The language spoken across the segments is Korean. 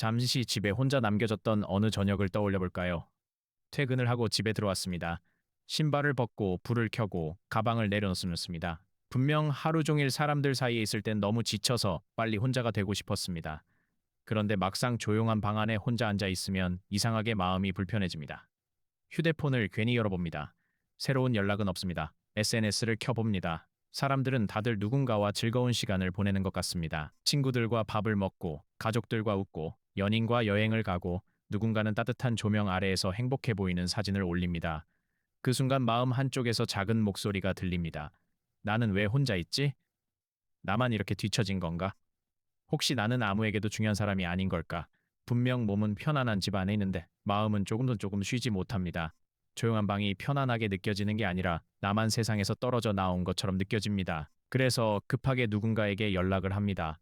잠시 집에 혼자 남겨졌던 어느 저녁을 떠올려 볼까요? 퇴근을 하고 집에 들어왔습니다. 신발을 벗고 불을 켜고 가방을 내려놓습니다. 분명 하루 종일 사람들 사이에 있을 땐 너무 지쳐서 빨리 혼자가 되고 싶었습니다. 그런데 막상 조용한 방 안에 혼자 앉아 있으면 이상하게 마음이 불편해집니다. 휴대폰을 괜히 열어봅니다. 새로운 연락은 없습니다. SNS를 켜봅니다. 사람들은 다들 누군가와 즐거운 시간을 보내는 것 같습니다. 친구들과 밥을 먹고, 가족들과 웃고, 연인과 여행을 가고, 누군가는 따뜻한 조명 아래에서 행복해 보이는 사진을 올립니다. 그 순간 마음 한쪽에서 작은 목소리가 들립니다. 나는 왜 혼자 있지? 나만 이렇게 뒤처진 건가? 혹시 나는 아무에게도 중요한 사람이 아닌 걸까? 분명 몸은 편안한 집 안에 있는데 마음은 조금 쉬지 못합니다. 조용한 방이 편안하게 느껴지는 게 아니라 나만 세상에서 떨어져 나온 것처럼 느껴집니다. 그래서 급하게 누군가에게 연락을 합니다.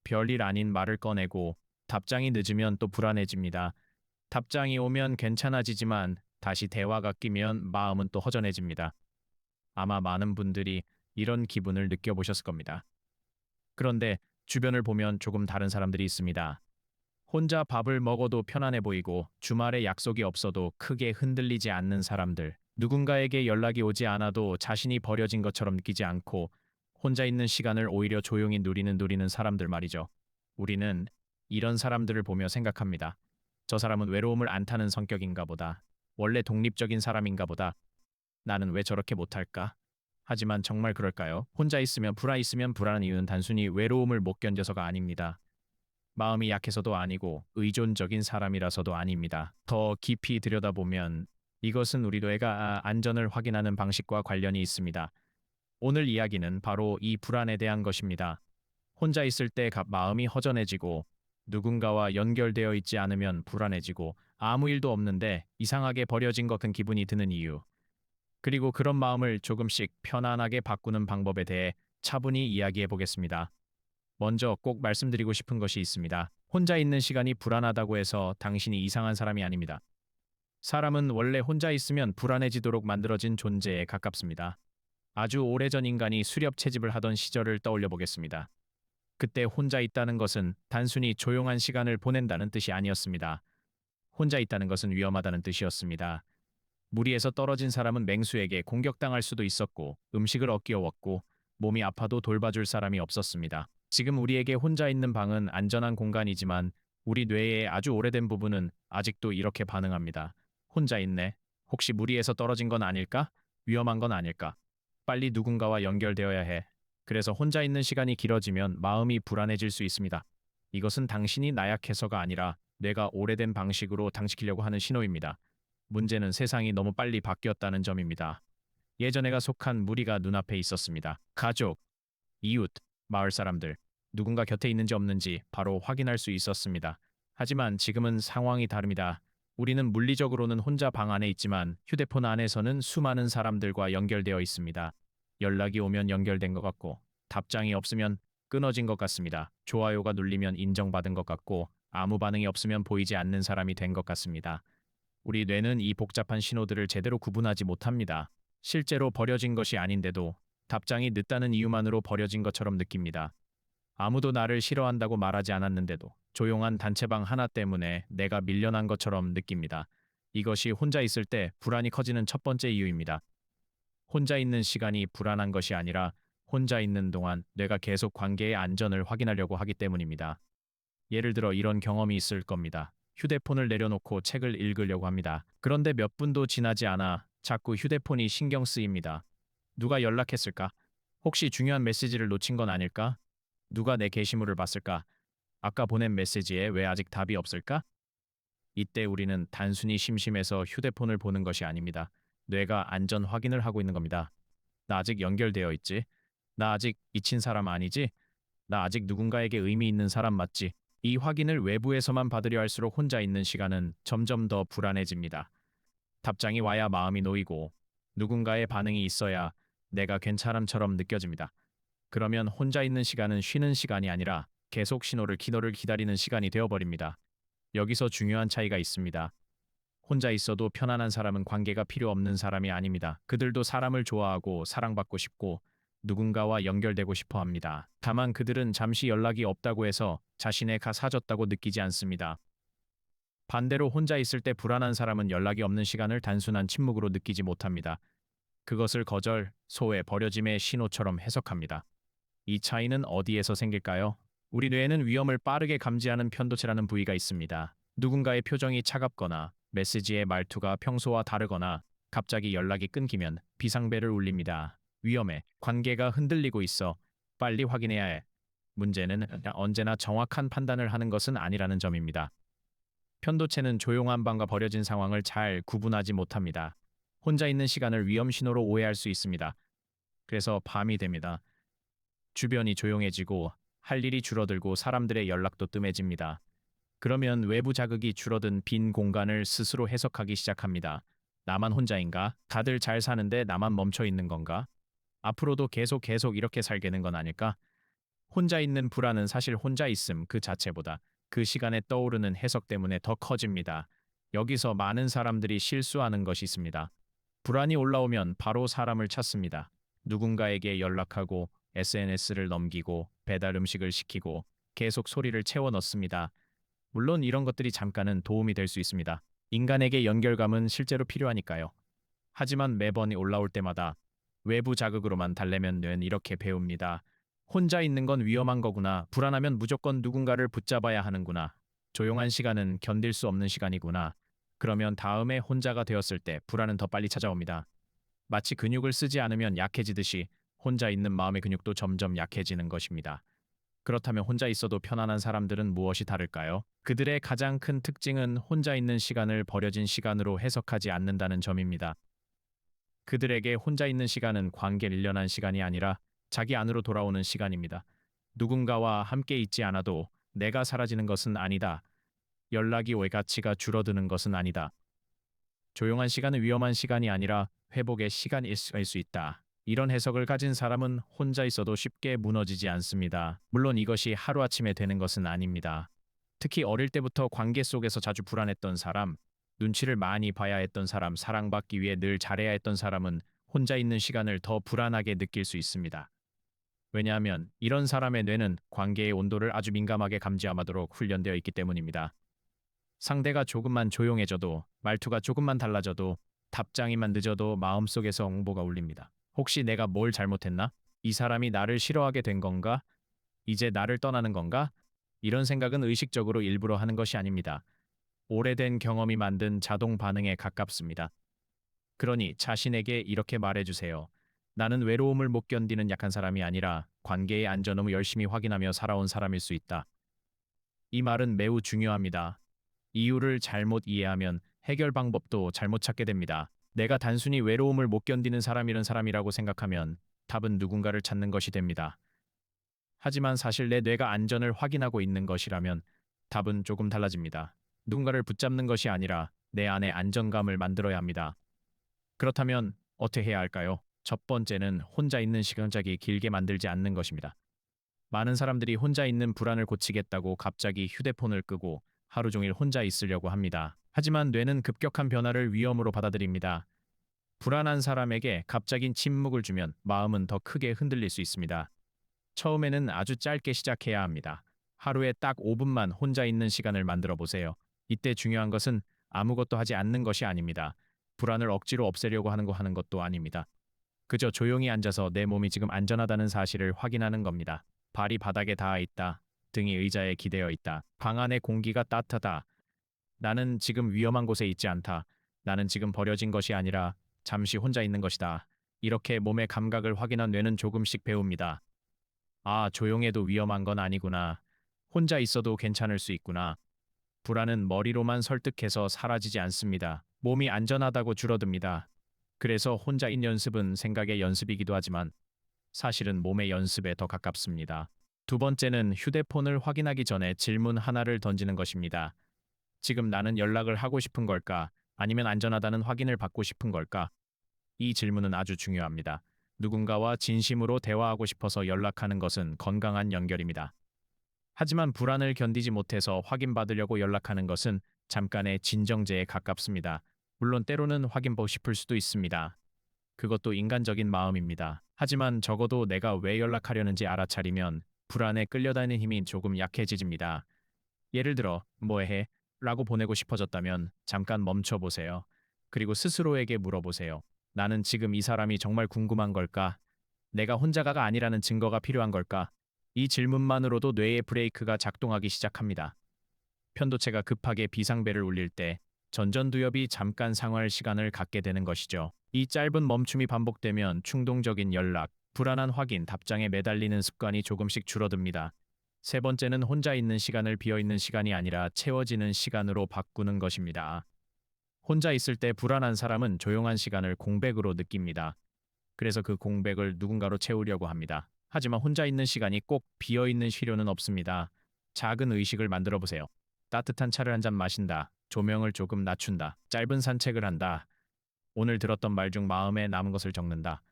별일 아닌 말을 꺼내고 답장이 늦으면 또 불안해집니다. 답장이 오면 괜찮아지지만 다시 대화가 끼면 마음은 또 허전해집니다. 아마 많은 분들이 이런 기분을 느껴보셨을 겁니다. 그런데 주변을 보면 조금 다른 사람들이 있습니다. 혼자 밥을 먹어도 편안해 보이고 주말에 약속이 없어도 크게 흔들리지 않는 사람들. 누군가에게 연락이 오지 않아도 자신이 버려진 것처럼 느끼지 않고 혼자 있는 시간을 오히려 조용히 누리는 사람들 말이죠. 우리는 이런 사람들을 보며 생각합니다. 저 사람은 외로움을 안 타는 성격인가 보다. 원래 독립적인 사람인가 보다. 나는 왜 저렇게 못할까? 하지만 정말 그럴까요? 혼자 있으면 불안한 이유는 단순히 외로움을 못 견뎌서가 아닙니다. 마음이 약해서도 아니고 의존적인 사람이라서도 아닙니다. 더 깊이 들여다보면 이것은 우리 뇌가 안전을 확인하는 방식과 관련이 있습니다. 오늘 이야기는 바로 이 불안에 대한 것입니다. 혼자 있을 때 마음이 허전해지고 누군가와 연결되어 있지 않으면 불안해지고 아무 일도 없는데 이상하게 버려진 것 같은 기분이 드는 이유. 그리고 그런 마음을 조금씩 편안하게 바꾸는 방법에 대해 차분히 이야기해 보겠습니다. 먼저 꼭 말씀드리고 싶은 것이 있습니다. 혼자 있는 시간이 불안하다고 해서 당신이 이상한 사람이 아닙니다. 사람은 원래 혼자 있으면 불안해지도록 만들어진 존재에 가깝습니다. 아주 오래전 인간이 수렵 채집을 하던 시절을 떠올려 보겠습니다. 그때 혼자 있다는 것은 단순히 조용한 시간을 보낸다는 뜻이 아니었습니다. 혼자 있다는 것은 위험하다는 뜻이었습니다. 무리에서 떨어진 사람은 맹수에게 공격당할 수도 있었고 음식을 얻기어웠고 몸이 아파도 돌봐줄 사람이 없었습니다. 지금 우리에게 혼자 있는 방은 안전한 공간이지만 우리 뇌의 아주 오래된 부분은 아직도 이렇게 반응합니다. 혼자 있네. 혹시 무리에서 떨어진 건 아닐까? 위험한 건 아닐까? 빨리 누군가와 연결되어야 해. 그래서 혼자 있는 시간이 길어지면 마음이 불안해질 수 있습니다. 이것은 당신이 나약해서가 아니라 뇌가 오래된 방식으로 당시키려고 하는 신호입니다. 문제는 세상이 너무 빨리 바뀌었다는 점입니다. 예전에가 속한 무리가 눈앞에 있었습니다. 가족, 이웃, 마을 사람들, 누군가 곁에 있는지 없는지 바로 확인할 수 있었습니다. 하지만 지금은 상황이 다릅니다. 우리는 물리적으로는 혼자 방 안에 있지만 휴대폰 안에서는 수많은 사람들과 연결되어 있습니다. 연락이 오면 연결된 것 같고, 답장이 없으면 끊어진 것 같습니다. 좋아요가 눌리면 인정받은 것 같고, 아무 반응이 없으면 보이지 않는 사람이 된 것 같습니다. 우리 뇌는 이 복잡한 신호들을 제대로 구분하지 못합니다. 실제로 버려진 것이 아닌데도 답장이 늦다는 이유만으로 버려진 것처럼 느낍니다. 아무도 나를 싫어한다고 말하지 않았는데도 조용한 단체방 하나 때문에 내가 밀려난 것처럼 느낍니다. 이것이 혼자 있을 때 불안이 커지는 첫 번째 이유입니다. 혼자 있는 시간이 불안한 것이 아니라 혼자 있는 동안 뇌가 계속 관계의 안전을 확인하려고 하기 때문입니다. 예를 들어 이런 경험이 있을 겁니다. 휴대폰을 내려놓고 책을 읽으려고 합니다. 그런데 몇 분도 지나지 않아 자꾸 휴대폰이 신경 쓰입니다. 누가 연락했을까? 혹시 중요한 메시지를 놓친 건 아닐까? 누가 내 게시물을 봤을까? 아까 보낸 메시지에 왜 아직 답이 없을까? 이때 우리는 단순히 심심해서 휴대폰을 보는 것이 아닙니다. 뇌가 안전 확인을 하고 있는 겁니다. 나 아직 연결되어 있지? 나 아직 잊힌 사람 아니지? 나 아직 누군가에게 의미 있는 사람 맞지? 이 확인을 외부에서만 받으려 할수록 혼자 있는 시간은 점점 더 불안해집니다. 답장이 와야 마음이 놓이고 누군가의 반응이 있어야 내가 괜찮음처럼 느껴집니다. 그러면 혼자 있는 시간은 쉬는 시간이 아니라 계속 신호를 기다리는 시간이 되어버립니다. 여기서 중요한 차이가 있습니다. 혼자 있어도 편안한 사람은 관계가 필요 없는 사람이 아닙니다. 그들도 사람을 좋아하고 사랑받고 싶고 누군가와 연결되고 싶어 합니다. 다만 그들은 잠시 연락이 없다고 해서 자신의 가 사졌다고 느끼지 않습니다. 반대로 혼자 있을 때 불안한 사람은 연락이 없는 시간을 단순한 침묵으로 느끼지 못합니다. 그것을 거절, 소외, 버려짐의 신호처럼 해석합니다. 이 차이는 어디에서 생길까요? 우리 뇌에는 위험을 빠르게 감지하는 편도체라는 부위가 있습니다. 누군가의 표정이 차갑거나 메시지의 말투가 평소와 다르거나 갑자기 연락이 끊기면 비상벨을 울립니다. 위험해. 관계가 흔들리고 있어. 빨리 확인해야 해. 문제는 언제나 정확한 판단을 하는 것은 아니라는 점입니다. 편도체는 조용한 밤과 버려진 상황을 잘 구분하지 못합니다. 혼자 있는 시간을 위험 신호로 오해할 수 있습니다. 그래서 밤이 됩니다. 주변이 조용해지고 할 일이 줄어들고 사람들의 연락도 뜸해집니다. 그러면 외부 자극이 줄어든 빈 공간을 스스로 해석하기 시작합니다. 나만 혼자인가? 다들 잘 사는데 나만 멈춰 있는 건가? 앞으로도 계속 이렇게 살게는 건 아닐까? 혼자 있는 불안은 사실 혼자 있음 그 자체보다 그 시간에 떠오르는 해석 때문에 더 커집니다. 여기서 많은 사람들이 실수하는 것이 있습니다. 불안이 올라오면 바로 사람을 찾습니다. 누군가에게 연락하고 SNS를 넘기고 배달 음식을 시키고 계속 소리를 채워 넣습니다. 물론 이런 것들이 잠깐은 도움이 될 수 있습니다. 인간에게 연결감은 실제로 필요하니까요. 하지만 매번 올라올 때마다 외부 자극으로만 달래면 뇌는 이렇게 배웁니다. 혼자 있는 건 위험한 거구나. 불안하면 무조건 누군가를 붙잡아야 하는구나. 조용한 시간은 견딜 수 없는 시간이구나. 그러면 다음에 혼자가 되었을 때 불안은 더 빨리 찾아옵니다. 마치 근육을 쓰지 않으면 약해지듯이 혼자 있는 마음의 근육도 점점 약해지는 것입니다. 그렇다면 혼자 있어도 편안한 사람들은 무엇이 다를까요? 그들의 가장 큰 특징은 혼자 있는 시간을 버려진 시간으로 해석하지 않는다는 점입니다. 그들에게 혼자 있는 시간은 관계를 일련한 시간이 아니라 자기 안으로 돌아오는 시간입니다. 누군가와 함께 있지 않아도 내가 사라지는 것은 아니다. 연락이 왜 가치가 줄어드는 것은 아니다. 조용한 시간은 위험한 시간이 아니라 회복의 시간일 수 있다. 이런 해석을 가진 사람은 혼자 있어도 쉽게 무너지지 않습니다. 물론 이것이 하루아침에 되는 것은 아닙니다. 특히 어릴 때부터 관계 속에서 자주 불안했던 사람, 눈치를 많이 봐야 했던 사람, 사랑받기 위해 늘 잘해야 했던 사람은 혼자 있는 시간을 더 불안하게 느낄 수 있습니다. 왜냐하면 이런 사람의 뇌는 관계의 온도를 아주 민감하게 감지하도록 훈련되어 있기 때문입니다. 상대가 조금만 조용해져도, 말투가 조금만 달라져도, 답장이만 늦어도 마음속에서 엉보가 울립니다. 혹시 내가 뭘 잘못했나? 이 사람이 나를 싫어하게 된 건가? 이제 나를 떠나는 건가? 이런 생각은 의식적으로 일부러 하는 것이 아닙니다. 오래된 경험이 만든 자동 반응에 가깝습니다. 그러니 자신에게 이렇게 말해주세요. 나는 외로움을 못 견디는 약한 사람이 아니라 관계의 안전함을 열심히 확인하며 살아온 사람일 수 있다. 이 말은 매우 중요합니다. 이유를 잘못 이해하면 해결 방법도 잘못 찾게 됩니다. 내가 단순히 외로움을 못 견디는 사람이란 사람이라고 생각하면 답은 누군가를 찾는 것이 됩니다. 하지만 사실 내 뇌가 안전을 확인하고 있는 것이라면 답은 조금 달라집니다. 누군가를 붙잡는 것이 아니라 내 안에 안정감을 만들어야 합니다. 그렇다면 어떻게 해야 할까요? 첫 번째는 혼자 있는 시간짝이 길게 만들지 않는 것입니다. 많은 사람들이 혼자 있는 불안을 고치겠다고 갑자기 휴대폰을 끄고 하루 종일 혼자 있으려고 합니다. 하지만 뇌는 급격한 변화를 위험으로 받아들입니다. 불안한 사람에게 갑자기 침묵을 주면 마음은 더 크게 흔들릴 수 있습니다. 처음에는 아주 짧게 시작해야 합니다. 하루에 딱 5분만 혼자 있는 시간을 만들어 보세요. 이때 중요한 것은 아무것도 하지 않는 것이 아닙니다. 불안을 억지로 없애려고 하는 것도 아닙니다. 그저 조용히 앉아서 내 몸이 지금 안전하다는 사실을 확인하는 겁니다. 발이 바닥에 닿아 있다. 등이 의자에 기대어 있다. 방 안의 공기가 따뜻하다. 나는 지금 위험한 곳에 있지 않다. 나는 지금 버려진 것이 아니라 잠시 혼자 있는 것이다. 이렇게 몸의 감각을 확인한 뇌는 조금씩 배웁니다. 아, 조용해도 위험한 건 아니구나. 혼자 있어도 괜찮을 수 있구나. 불안은 머리로만 설득해서 사라지지 않습니다. 몸이 안전하다고 줄어듭니다. 그래서 혼자인 연습은 생각의 연습이기도 하지만 사실은 몸의 연습에 더 가깝습니다. 두 번째는 휴대폰을 확인하기 전에 질문 하나를 던지는 것입니다. 지금 나는 연락을 하고 싶은 걸까? 아니면 안전하다는 확인을 받고 싶은 걸까? 이 질문은 아주 중요합니다. 누군가와 진심으로 대화하고 싶어서 연락하는 것은 건강한 연결입니다. 하지만 불안을 견디지 못해서 확인받으려고 연락하는 것은 잠깐의 진정제에 가깝습니다. 물론 때로는 확인받고 싶을 수도 있습니다. 그것도 인간적인 마음입니다. 하지만 적어도 내가 왜 연락하려는지 알아차리면 불안에 끌려다니는 힘이 조금 약해집니다. 예를 들어, 뭐해? 라고 보내고 싶어졌다면 잠깐 멈춰보세요. 그리고 스스로에게 물어보세요. 나는 지금 이 사람이 정말 궁금한 걸까? 내가 혼자가 아니라는 증거가 필요한 걸까? 이 질문만으로도 뇌의 브레이크가 작동하기 시작합니다. 편도체가 급하게 비상벨을 울릴 때 전전두엽이 잠깐 상호할 시간을 갖게 되는 것이죠. 이 짧은 멈춤이 반복되면 충동적인 연락, 불안한 확인, 답장에 매달리는 습관이 조금씩 줄어듭니다. 세 번째는 혼자 있는 시간을 비어있는 시간이 아니라 채워지는 시간으로 바꾸는 것입니다. 혼자 있을 때 불안한 사람은 조용한 시간을 공백으로 느낍니다. 그래서 그 공백을 누군가로 채우려고 합니다. 하지만 혼자 있는 시간이 꼭 비어있는 필요는 없습니다. 작은 의식을 만들어 보세요. 따뜻한 차를 한 잔 마신다. 조명을 조금 낮춘다. 짧은 산책을 한다. 오늘 들었던 말 중 마음에 남은 것을 적는다.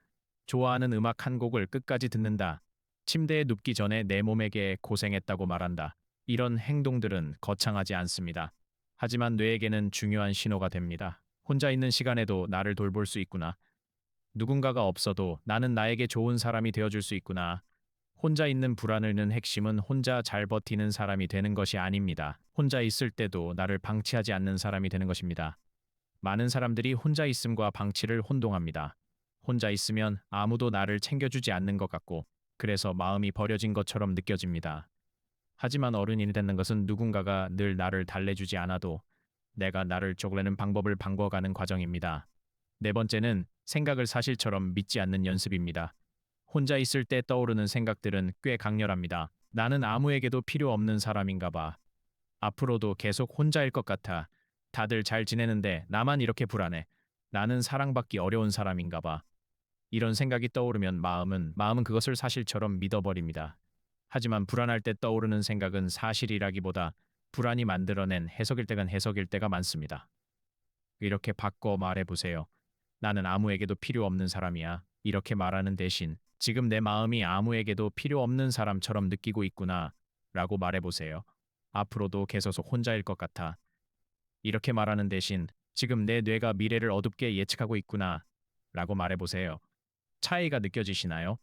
좋아하는 음악 한 곡을 끝까지 듣는다. 침대에 눕기 전에 내 몸에게 고생했다고 말한다. 이런 행동들은 거창하지 않습니다. 하지만 뇌에게는 중요한 신호가 됩니다. 혼자 있는 시간에도 나를 돌볼 수 있구나. 누군가가 없어도 나는 나에게 좋은 사람이 되어줄 수 있구나. 혼자 있는 불안을 는 핵심은 혼자 잘 버티는 사람이 되는 것이 아닙니다. 혼자 있을 때도 나를 방치하지 않는 사람이 되는 것입니다. 많은 사람들이 혼자 있음과 방치를 혼동합니다. 혼자 있으면 아무도 나를 챙겨주지 않는 것 같고, 그래서 마음이 버려진 것처럼 느껴집니다. 하지만 어른이 되는 것은 누군가가 늘 나를 달래주지 않아도 내가 나를 쪼그레는 방법을 바꿔가는 과정입니다. 네 번째는 생각을 사실처럼 믿지 않는 연습입니다. 혼자 있을 때 떠오르는 생각들은 꽤 강렬합니다. 나는 아무에게도 필요 없는 사람인가 봐. 앞으로도 계속 혼자일 것 같아. 다들 잘 지내는데 나만 이렇게 불안해. 나는 사랑받기 어려운 사람인가 봐. 이런 생각이 떠오르면 마음은 그것을 사실처럼 믿어버립니다. 하지만 불안할 때 떠오르는 생각은 사실이라기보다 불안이 만들어낸 해석일 때가 많습니다. 이렇게 바꿔 말해보세요. 나는 아무에게도 필요 없는 사람이야. 이렇게 말하는 대신 지금 내 마음이 아무에게도 필요 없는 사람처럼 느끼고 있구나 라고 말해보세요. 앞으로도 계속 혼자일 것 같아. 이렇게 말하는 대신 지금 내 뇌가 미래를 어둡게 예측하고 있구나 라고 말해보세요. 차이가 느껴지시나요?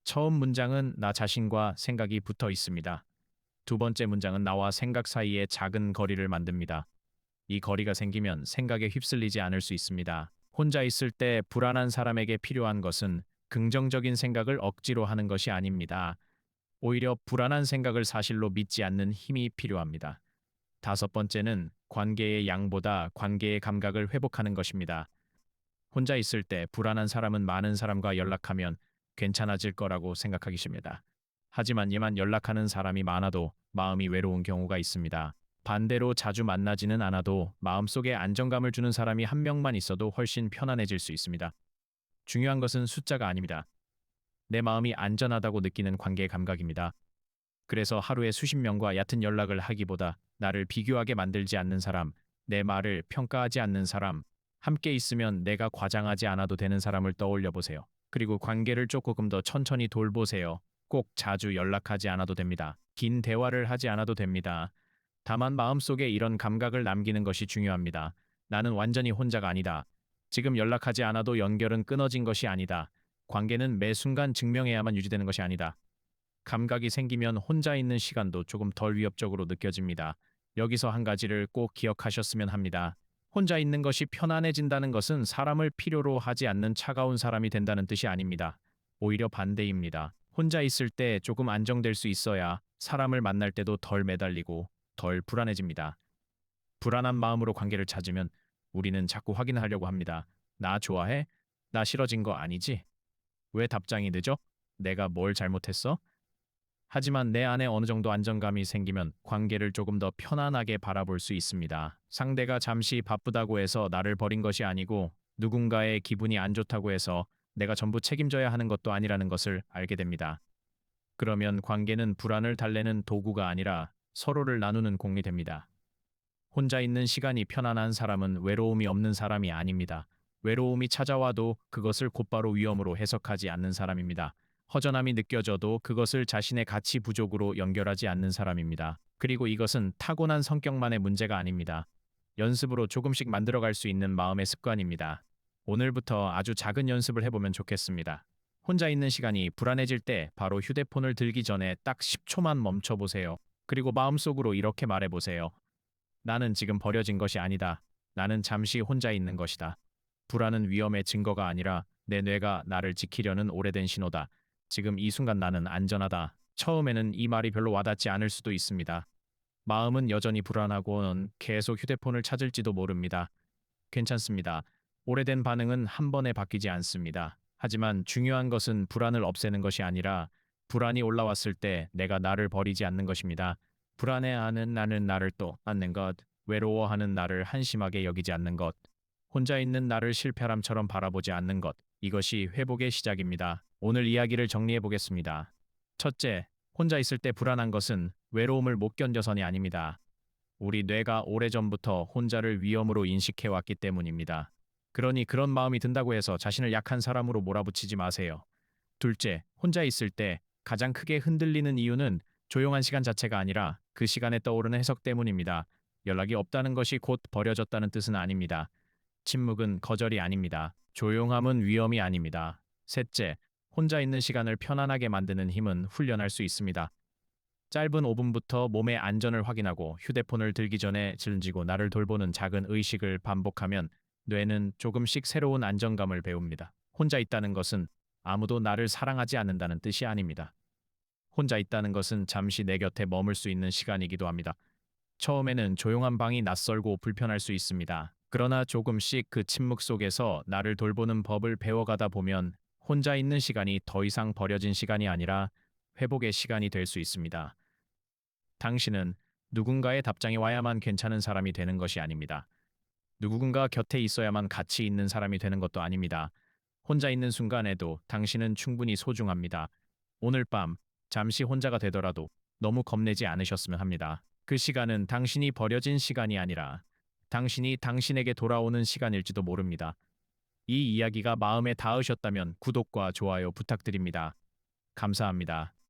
처음 문장은 나 자신과 생각이 붙어 있습니다. 두 번째 문장은 나와 생각 사이에 작은 거리를 만듭니다. 이 거리가 생기면 생각에 휩쓸리지 않을 수 있습니다. 혼자 있을 때 불안한 사람에게 필요한 것은 긍정적인 생각을 억지로 하는 것이 아닙니다. 오히려 불안한 생각을 사실로 믿지 않는 힘이 필요합니다. 다섯 번째는 관계의 양보다 관계의 감각을 회복하는 것입니다. 혼자 있을 때 불안한 사람은 많은 사람과 연락하면 괜찮아질 거라고 생각하기 쉽습니다. 하지만 얘만 연락하는 사람이 많아도 마음이 외로운 경우가 있습니다. 반대로 자주 만나지는 않아도 마음속에 안정감을 주는 사람이 한 명만 있어도 훨씬 편안해질 수 있습니다. 중요한 것은 숫자가 아닙니다. 내 마음이 안전하다고 느끼는 관계 감각입니다. 그래서 하루에 수십 명과 얕은 연락을 하기보다 나를 비교하게 만들지 않는 사람, 내 말을 평가하지 않는 사람, 함께 있으면 내가 과장하지 않아도 되는 사람을 떠올려 보세요. 그리고 관계를 조금 더 천천히 돌보세요. 꼭 자주 연락하지 않아도 됩니다. 긴 대화를 하지 않아도 됩니다. 다만 마음속에 이런 감각을 남기는 것이 중요합니다. 나는 완전히 혼자가 아니다. 지금 연락하지 않아도 연결은 끊어진 것이 아니다. 관계는 매 순간 증명해야만 유지되는 것이 아니다. 감각이 생기면 혼자 있는 시간도 조금 덜 위협적으로 느껴집니다. 여기서 한 가지를 꼭 기억하셨으면 합니다. 혼자 있는 것이 편안해진다는 것은 사람을 필요로 하지 않는 차가운 사람이 된다는 뜻이 아닙니다. 오히려 반대입니다. 혼자 있을 때 조금 안정될 수 있어야 사람을 만날 때도 덜 매달리고 덜 불안해집니다. 불안한 마음으로 관계를 찾으면 우리는 자꾸 확인하려고 합니다. 나 좋아해? 나 싫어진 거 아니지? 왜 답장이 늦어? 내가 뭘 잘못했어? 하지만 내 안에 어느 정도 안정감이 생기면 관계를 조금 더 편안하게 바라볼 수 있습니다. 상대가 잠시 바쁘다고 해서 나를 버린 것이 아니고 누군가의 기분이 안 좋다고 해서 내가 전부 책임져야 하는 것도 아니라는 것을 알게 됩니다. 그러면 관계는 불안을 달래는 도구가 아니라 서로를 나누는 공이 됩니다. 혼자 있는 시간이 편안한 사람은 외로움이 없는 사람이 아닙니다. 외로움이 찾아와도 그것을 곧바로 위험으로 해석하지 않는 사람입니다. 허전함이 느껴져도 그것을 자신의 가치 부족으로 연결하지 않는 사람입니다. 그리고 이것은 타고난 성격만의 문제가 아닙니다. 연습으로 조금씩 만들어갈 수 있는 마음의 습관입니다. 오늘부터 아주 작은 연습을 해보면 좋겠습니다. 혼자 있는 시간이 불안해질 때 바로 휴대폰을 들기 전에 딱 10초만 멈춰보세요. 그리고 마음속으로 이렇게 말해보세요. 나는 지금 버려진 것이 아니다. 나는 잠시 혼자 있는 것이다. 불안은 위험의 증거가 아니라 내 뇌가 나를 지키려는 오래된 신호다. 지금 이 순간 나는 안전하다. 처음에는 이 말이 별로 와닿지 않을 수도 있습니다. 마음은 여전히 불안하고는 계속 휴대폰을 찾을지도 모릅니다. 괜찮습니다. 오래된 반응은 한 번에 바뀌지 않습니다. 하지만 중요한 것은 불안을 없애는 것이 아니라 불안이 올라왔을 때 내가 나를 버리지 않는 것입니다. 불안해하는 나는 나를 또 않는 것, 외로워하는 나를 한심하게 여기지 않는 것, 혼자 있는 나를 실패람처럼 바라보지 않는 것, 이것이 회복의 시작입니다. 오늘 이야기를 정리해 보겠습니다. 첫째, 혼자 있을 때 불안한 것은 외로움을 못 견뎌서이 아닙니다. 우리 뇌가 오래전부터 혼자를 위험으로 인식해왔기 때문입니다. 그러니 그런 마음이 든다고 해서 자신을 약한 사람으로 몰아붙이지 마세요. 둘째, 혼자 있을 때 가장 크게 흔들리는 이유는 조용한 시간 자체가 아니라 그 시간에 떠오르는 해석 때문입니다. 연락이 없다는 것이 곧 버려졌다는 뜻은 아닙니다. 침묵은 거절이 아닙니다. 조용함은 위험이 아닙니다. 셋째, 혼자 있는 시간을 편안하게 만드는 힘은 훈련할 수 있습니다. 짧은 5분부터 몸의 안전을 확인하고 휴대폰을 들기 전에 즐기고 나를 돌보는 작은 의식을 반복하면 뇌는 조금씩 새로운 안정감을 배웁니다. 혼자 있다는 것은 아무도 나를 사랑하지 않는다는 뜻이 아닙니다. 혼자 있다는 것은 잠시 내 곁에 머물 수 있는 시간이기도 합니다. 처음에는 조용한 방이 낯설고 불편할 수 있습니다. 그러나 조금씩 그 침묵 속에서 나를 돌보는 법을 배워가다 보면 혼자 있는 시간이 더 이상 버려진 시간이 아니라 회복의 시간이 될 수 있습니다. 당신은 누군가의 답장이 와야만 괜찮은 사람이 되는 것이 아닙니다. 누군가 곁에 있어야만 가치 있는 사람이 되는 것도 아닙니다. 혼자 있는 순간에도 당신은 충분히 소중합니다. 오늘 밤 잠시 혼자가 되더라도 너무 겁내지 않으셨으면 합니다. 그 시간은 당신이 버려진 시간이 아니라 당신이 당신에게 돌아오는 시간일지도 모릅니다. 이 이야기가 마음에 닿으셨다면 구독과 좋아요 부탁드립니다. 감사합니다.